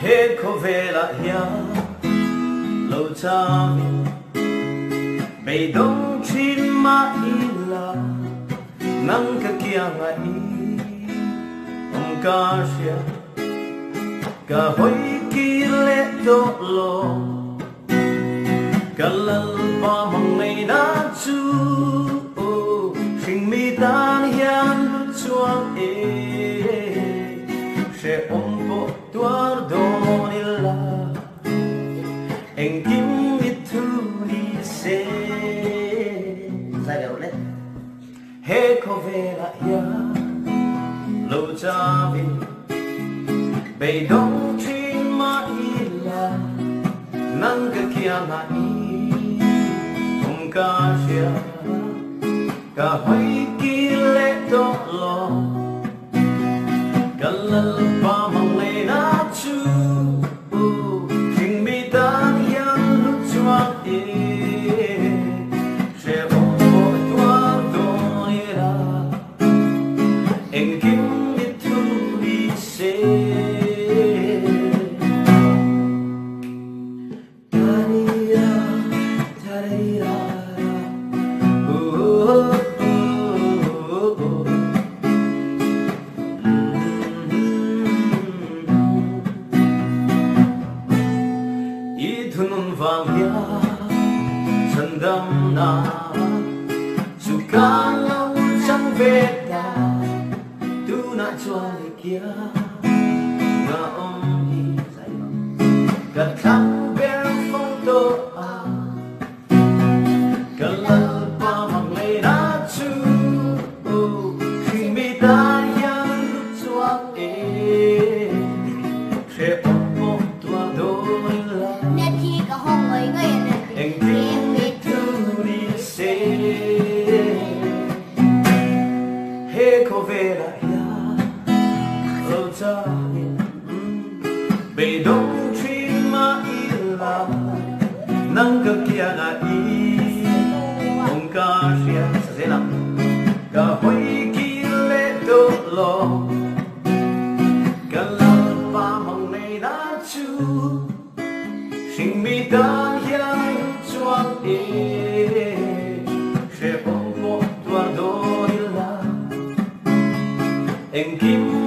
hết khó về lại ya lâu cha mình bày đông chín mà ila nang ka kia ngai ca sia ka hoi ki le do lo ka lal pa mang nei na chu sing mi tan hian lu chuang se po tuar do ni la en kim mi thu ni se sai đâu đấy he ko ve la ya lâu cha vi bày đông trên mà ila nang ka kia ngai ca sia ka hoi ki le do lo ka lal pa mang le na chu sing mi tan yang lu chuang se o tua do ira en kim mi tu di se tarira tarira 눈 vàng chân đâm na dù cá lâu chẳng về ta tu na cho người kia ngã đi cả thằng bé phong tô cả lơ pa mang lấy na chu khi mi ta yang chuak sẽ ôm tua đôi en kim mi tu di se he ko ve la ya lo cha mi bày đông trên mà ila nang ka kia na ca sia sa se la ka hoi ki le do lo ka la pa mang nei na chu sing mi ta hian chuang se po tuar do ila en kim